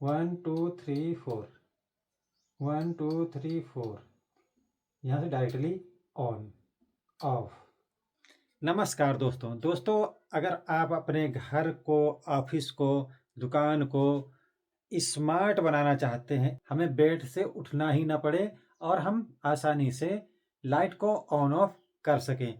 1 2 3 4, 1 2 3 4। यहाँ से directly on off. नमस्कार दोस्तों, अगर आप अपने घर को, ऑफिस को, दुकान को स्मार्ट बनाना चाहते हैं, हमें बेड से उठना ही ना पड़े और हम आसानी से लाइट को ऑन ऑफ कर सकें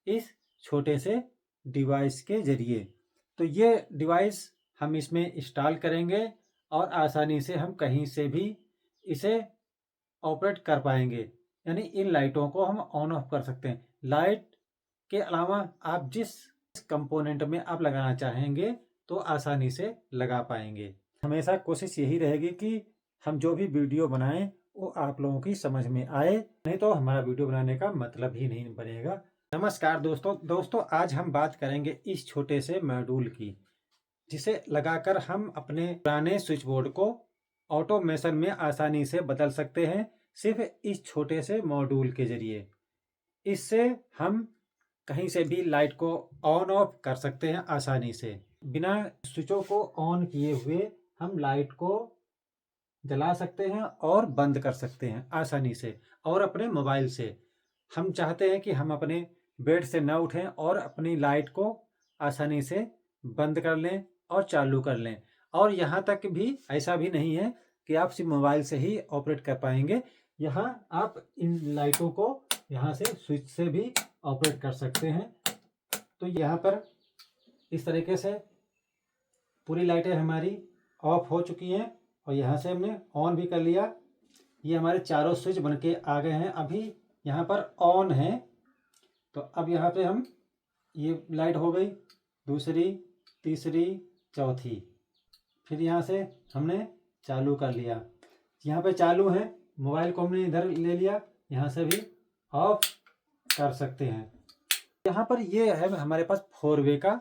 इस छोटे से डिवाइस के जरिए। तो ये डिवाइस हम इसमें इंस्टॉल करेंगे और आसानी से हम कहीं से भी इसे ऑपरेट कर पाएंगे, यानी इन लाइटों को हम ऑन ऑफ कर सकते हैं। लाइट के अलावा आप जिस कंपोनेंट में आप लगाना चाहेंगे तो आसानी से लगा पाएंगे। हमेशा कोशिश यही रहेगी कि हम जो भी वीडियो बनाएं वो आप लोगों की समझ में आए, नहीं तो हमारा वीडियो बनाने का मतलब ही नहीं बनेगा। नमस्कार दोस्तों, आज हम बात करेंगे इस छोटे से मॉड्यूल की, जिसे लगाकर हम अपने पुराने स्विच बोर्ड को ऑटोमेशन में आसानी से बदल सकते हैं, सिर्फ इस छोटे से मॉड्यूल के जरिए। इससे हम कहीं से भी लाइट को ऑन ऑफ कर सकते हैं आसानी से। बिना स्विचों को ऑन किए हुए हम लाइट को जला सकते हैं और बंद कर सकते हैं आसानी से, और अपने मोबाइल से। हम चाहते हैं कि हम अपने बेड से न उठें और अपनी लाइट को आसानी से बंद कर लें और चालू कर लें। और यहाँ तक भी ऐसा भी नहीं है कि आप सिर्फ मोबाइल से ही ऑपरेट कर पाएंगे। यहाँ आप इन लाइटों को यहाँ से स्विच से भी ऑपरेट कर सकते हैं। तो यहाँ पर इस तरीके से पूरी लाइटें हमारी ऑफ हो चुकी हैं और यहाँ से हमने ऑन भी कर लिया। ये हमारे चारों स्विच बन के आ गए हैं, अभी यहाँ पर ऑन है। तो अब यहाँ पे हम, ये लाइट हो गई दूसरी, तीसरी, चौथी, फिर यहाँ से हमने चालू कर लिया। यहाँ पे चालू है, मोबाइल को हमने इधर ले लिया, यहाँ से भी ऑफ कर सकते हैं। यहाँ पर ये है हमारे पास 4 वे का,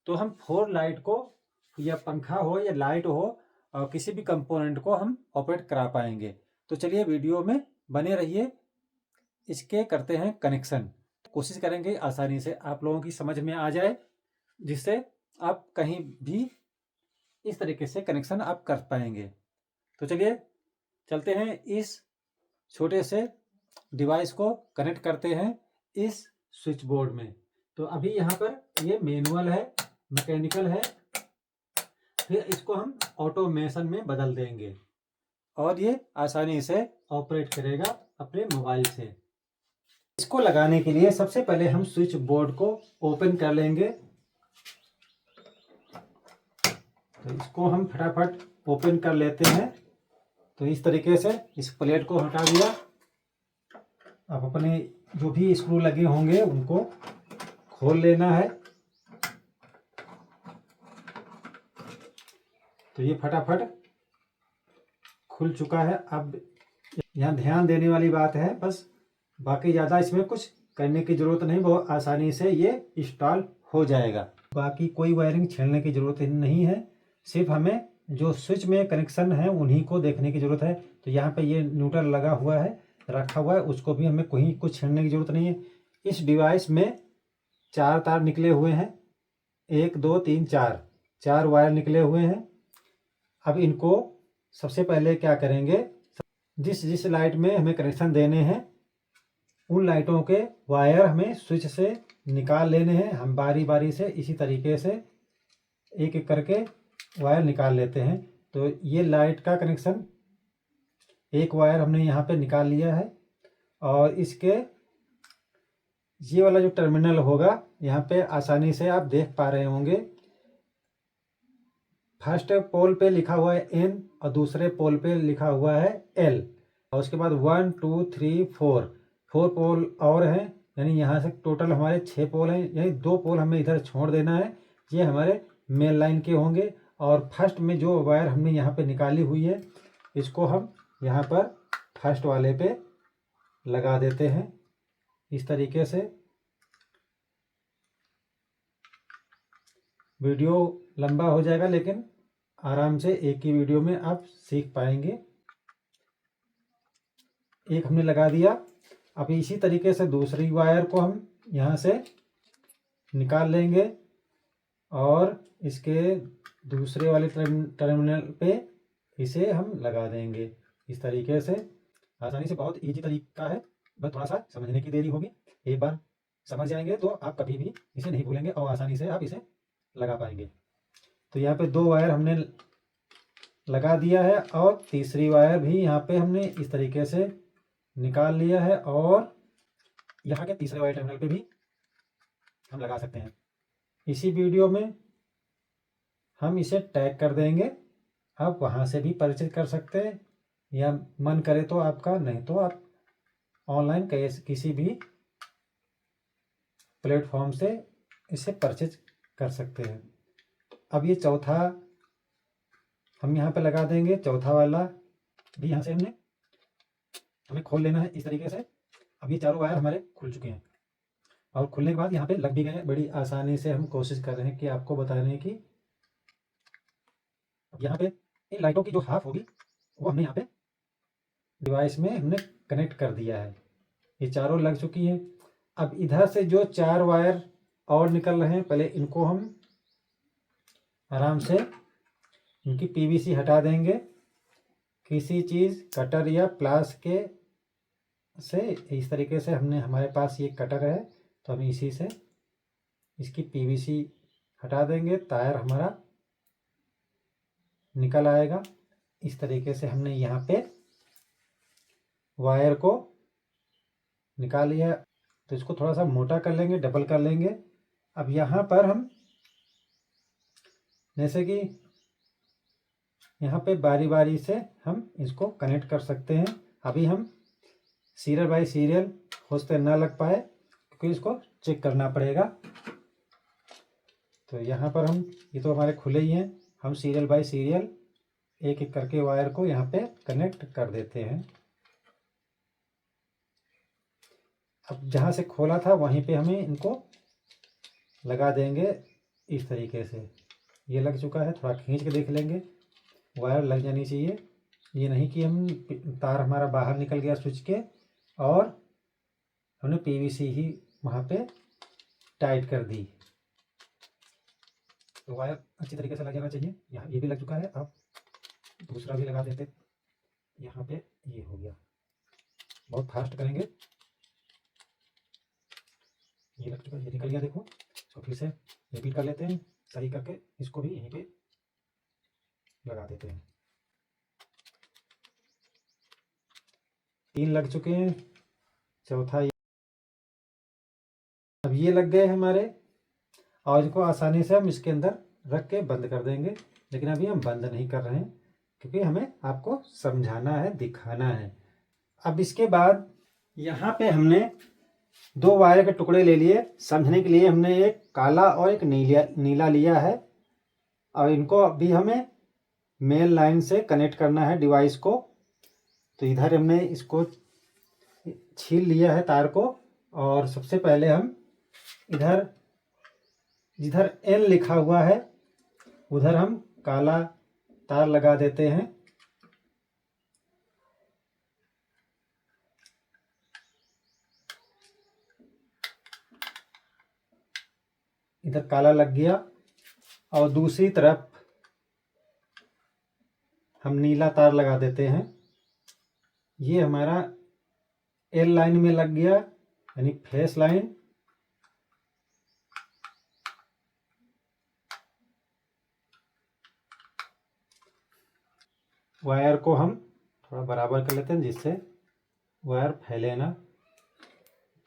तो हम 4 लाइट को, या पंखा हो या लाइट हो, और किसी भी कंपोनेंट को हम ऑपरेट करा पाएंगे। तो चलिए वीडियो में बने रहिए, इसके करते हैं कनेक्शन। कोशिश करेंगे आसानी से आप लोगों की समझ में आ जाए, जिससे आप कहीं भी इस तरीके से कनेक्शन आप कर पाएंगे। तो चलिए चलते हैं, इस छोटे से डिवाइस को कनेक्ट करते हैं इस स्विच बोर्ड में। तो अभी यहाँ पर ये मैनुअल है, मैकेनिकल है, फिर इसको हम ऑटोमेशन में बदल देंगे और ये आसानी से ऑपरेट करेगा अपने मोबाइल से। इसको लगाने के लिए सबसे पहले हम स्विच बोर्ड को ओपन कर लेंगे। तो इसको हम फटाफट ओपन कर लेते हैं। तो इस तरीके से इस प्लेट को हटा दिया। अब अपने जो भी स्क्रू लगे होंगे उनको खोल लेना है। तो ये फटाफट खुल चुका है। अब यहाँ ध्यान देने वाली बात है बस, बाकी ज़्यादा इसमें कुछ करने की ज़रूरत नहीं, बहुत आसानी से ये इंस्टॉल हो जाएगा। बाकी कोई वायरिंग छेड़ने की ज़रूरत नहीं है, सिर्फ हमें जो स्विच में कनेक्शन है उन्हीं को देखने की ज़रूरत है। तो यहाँ पे ये न्यूट्रल लगा हुआ है, रखा हुआ है, उसको भी हमें कोई कुछ छेड़ने की ज़रूरत नहीं है। इस डिवाइस में 4 तार निकले हुए हैं, 1 2 3 4 वायर निकले हुए हैं। अब इनको सबसे पहले क्या करेंगे, जिस लाइट में हमें कनेक्शन देने हैं उन लाइटों के वायर हमें स्विच से निकाल लेने हैं। हम बारी बारी से इसी तरीके से एक एक करके वायर निकाल लेते हैं। तो ये लाइट का कनेक्शन एक वायर हमने यहाँ पे निकाल लिया है, और इसके ये वाला जो टर्मिनल होगा यहाँ पे आसानी से आप देख पा रहे होंगे। फर्स्ट पोल पे लिखा हुआ है N और दूसरे पोल पे लिखा हुआ है L, और उसके बाद 1 2 3 4 पोल और हैं, यानी यहाँ से टोटल हमारे 6 पोल हैं। यानी 2 पोल हमें इधर छोड़ देना है, ये हमारे मेन लाइन के होंगे। और फर्स्ट में जो वायर हमने यहाँ पे निकाली हुई है इसको हम यहाँ पर फर्स्ट वाले पे लगा देते हैं इस तरीके से। वीडियो लंबा हो जाएगा, लेकिन आराम से एक ही वीडियो में आप सीख पाएंगे। एक हमने लगा दिया। अब इसी तरीके से दूसरी वायर को हम यहाँ से निकाल लेंगे और इसके दूसरे वाले टर्मिनल पे इसे हम लगा देंगे इस तरीके से। आसानी से, बहुत इजी तरीका है, बस थोड़ा सा समझने की देरी होगी। एक बार समझ जाएंगे तो आप कभी भी इसे नहीं भूलेंगे और आसानी से आप इसे लगा पाएंगे। तो यहाँ पे 2 वायर हमने लगा दिया है और तीसरी वायर भी यहाँ पे हमने इस तरीके से निकाल लिया है और यहाँ के तीसरे वायर टर्मिनल पे भी हम लगा सकते हैं। इसी वीडियो में हम इसे टैग कर देंगे, आप वहाँ से भी परचेज कर सकते हैं या मन करे तो आपका, नहीं तो आप ऑनलाइन किसी भी प्लेटफॉर्म से इसे परचेज कर सकते हैं। अब ये चौथा हम यहाँ पे लगा देंगे, चौथा वाला भी यहाँ से हमें खोल लेना है इस तरीके से। अब ये चारों वायर हमारे खुल चुके हैं और खुलने के बाद यहाँ पे लग भी गए हैं। बड़ी आसानी से हम कोशिश कर रहे हैं कि आपको बताने की। यहाँ पे इन लाइटों की जो हाफ होगी वो हमने यहाँ पे डिवाइस में हमने कनेक्ट कर दिया है। ये चारों लग चुकी हैं। अब इधर से जो 4 वायर और निकल रहे हैं, पहले इनको हम आराम से इनकी पीवीसी हटा देंगे। किसी चीज़ कटर या प्लास के से इस तरीके से हमारे पास ये कटर है तो हम इसी से इसकी पीवीसी हटा देंगे। तार हमारा निकल आएगा। इस तरीके से हमने यहाँ पे वायर को निकाल लिया। तो इसको थोड़ा सा मोटा कर लेंगे, डबल कर लेंगे। अब यहाँ पर हम जैसे कि यहाँ पे बारी बारी से हम इसको कनेक्ट कर सकते हैं। अभी हम सीरियल बाय सीरियल हो सकता ना लग पाए क्योंकि इसको चेक करना पड़ेगा। तो यहाँ पर हम, ये तो हमारे खुले ही हैं, हम सीरियल बाय सीरियल एक एक करके वायर को यहाँ पे कनेक्ट कर देते हैं। अब जहाँ से खोला था वहीं पे हमें इनको लगा देंगे इस तरीके से। ये लग चुका है, थोड़ा खींच के देख लेंगे, वायर लग जानी चाहिए। ये नहीं कि हम तार हमारा बाहर निकल गया स्विच के और हमने पीवीसी ही वहाँ पे टाइट कर दी। तो वायर अच्छी तरीके से लग जाना चाहिए। यहाँ ये भी लग चुका है, अब दूसरा भी लगा देते। यहाँ पे ये हो गया, बहुत फास्ट करेंगे। ये लग चुका है, ये निकल गया, देखो। इसको फिर से रिपीट कर लेते हैं, सही करके इसको भी यहीं पे लगा देते हैं। 3 लग चुके हैं, चौथा अब ये लग गए हमारे और इनको आसानी से हम इसके अंदर रख के बंद कर देंगे। लेकिन अभी हम बंद नहीं कर रहे हैं क्योंकि हमें आपको समझाना है, दिखाना है। अब इसके बाद यहाँ पे हमने 2 वायर के टुकड़े ले लिए। समझने के लिए हमने एक काला और एक नीला लिया है और इनको अभी हमें मेन लाइन से कनेक्ट करना है डिवाइस को। तो इधर हमने इसको छील लिया है तार को और सबसे पहले हम इधर जिधर N लिखा हुआ है उधर हम काला तार लगा देते हैं। इधर काला लग गया और दूसरी तरफ हम नीला तार लगा देते हैं। ये हमारा L लाइन में लग गया, यानी फेस लाइन। वायर को हम थोड़ा बराबर कर लेते हैं जिससे वायर फैले ना।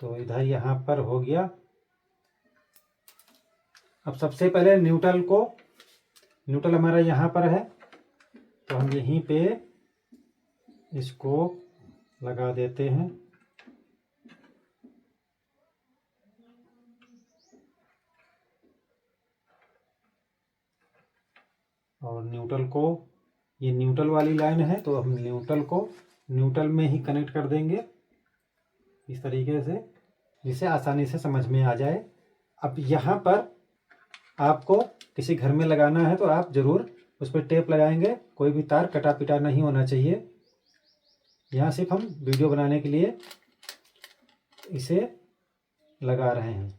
तो इधर यहाँ पर हो गया। अब सबसे पहले न्यूट्रल हमारा यहाँ पर है तो हम यहीं पे इसको लगा देते हैं। और ये न्यूट्रल वाली लाइन है तो हम न्यूट्रल को न्यूट्रल में ही कनेक्ट कर देंगे इस तरीके से, जिससे आसानी से समझ में आ जाए। अब यहाँ पर आपको किसी घर में लगाना है तो आप ज़रूर उस पर टेप लगाएंगे, कोई भी तार कटा पिटा नहीं होना चाहिए। यहाँ सिर्फ हम वीडियो बनाने के लिए इसे लगा रहे हैं।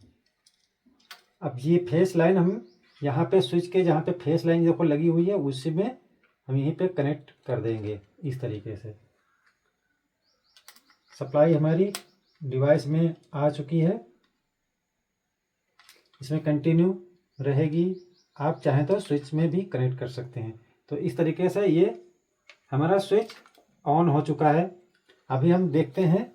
अब ये फेस लाइन हम यहाँ पे स्विच के जहाँ पे फेस लाइन देखो लगी हुई है उसी में हम यहीं पे कनेक्ट कर देंगे इस तरीके से। सप्लाई हमारी डिवाइस में आ चुकी है, इसमें कंटिन्यू रहेगी। आप चाहें तो स्विच में भी कनेक्ट कर सकते हैं। तो इस तरीके से ये हमारा स्विच ऑन हो चुका है। अभी हम देखते हैं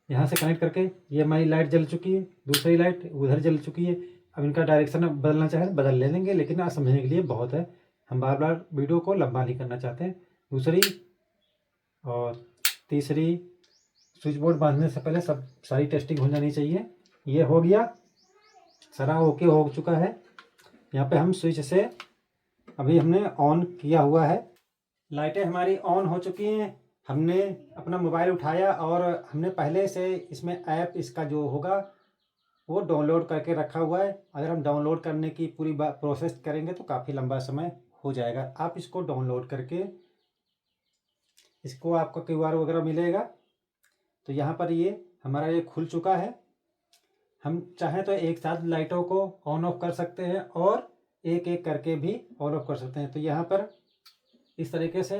यहाँ से कनेक्ट करके, ये हमारी लाइट जल चुकी है, दूसरी लाइट उधर जल चुकी है। अब इनका डायरेक्शन बदलना चाहें तो बदल ले लेंगे, लेकिन आज समझने के लिए बहुत है, हम बार बार वीडियो को लंबा नहीं करना चाहते हैं। दूसरी और तीसरी स्विच बोर्ड बांधने से पहले सारी टेस्टिंग हो जानी चाहिए। ये हो गया, सारा ओके हो चुका है। यहाँ पे हम स्विच से अभी हमने ऑन किया हुआ है, लाइटें हमारी ऑन हो चुकी हैं। हमने अपना मोबाइल उठाया और हमने पहले से इसमें ऐप इसका जो होगा वो डाउनलोड करके रखा हुआ है। अगर हम डाउनलोड करने की पूरी प्रोसेस करेंगे तो काफ़ी लंबा समय हो जाएगा। आप इसको डाउनलोड करके, इसको आपका QR वगैरह मिलेगा। तो यहाँ पर ये हमारा ये खुल चुका है। हम चाहें तो एक साथ लाइटों को ऑन ऑफ कर सकते हैं और एक एक करके भी ऑन ऑफ कर सकते हैं। तो यहाँ पर इस तरीके से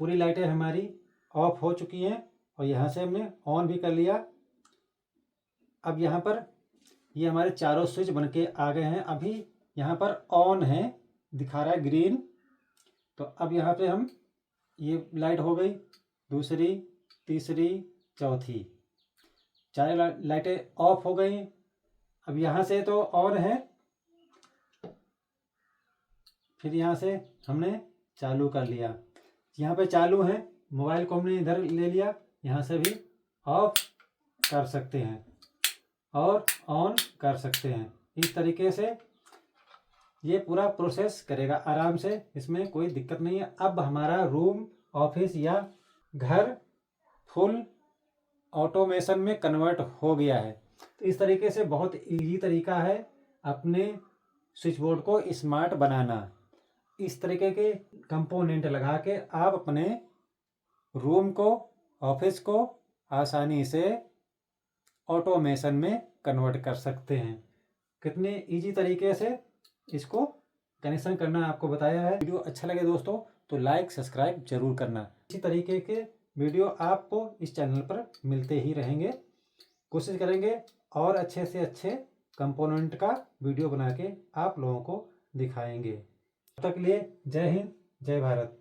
पूरी लाइटें हमारी ऑफ हो चुकी हैं और यहाँ से हमने ऑन भी कर लिया। अब यहाँ पर ये हमारे चारों स्विच बनके आ गए हैं। अभी यहाँ पर ऑन है, दिखा रहा है ग्रीन। तो अब यहाँ पे हम, ये लाइट हो गई, दूसरी, तीसरी, चौथी, चार लाइटें ऑफ हो गई। अब यहाँ से तो ऑन है, फिर यहाँ से हमने चालू कर लिया। यहाँ पे चालू है, मोबाइल को हमने इधर ले लिया, यहाँ से भी ऑफ कर सकते हैं और ऑन कर सकते हैं। इस तरीके से ये पूरा प्रोसेस करेगा आराम से, इसमें कोई दिक्कत नहीं है। अब हमारा रूम, ऑफिस या घर फुल ऑटोमेशन में कन्वर्ट हो गया है। तो इस तरीके से बहुत इजी तरीका है अपने स्विच बोर्ड को स्मार्ट बनाना। इस तरीके के कंपोनेंट लगा के आप अपने रूम को, ऑफिस को आसानी से ऑटोमेशन में कन्वर्ट कर सकते हैं। कितने इजी तरीके से इसको कनेक्शन करना आपको बताया है। वीडियो अच्छा लगे दोस्तों तो लाइक सब्सक्राइब जरूर करना। इसी तरीके के वीडियो आपको इस चैनल पर मिलते ही रहेंगे। कोशिश करेंगे और अच्छे से अच्छे कंपोनेंट का वीडियो बना के आप लोगों को दिखाएंगे। तब तक के लिए जय हिंद, जय भारत।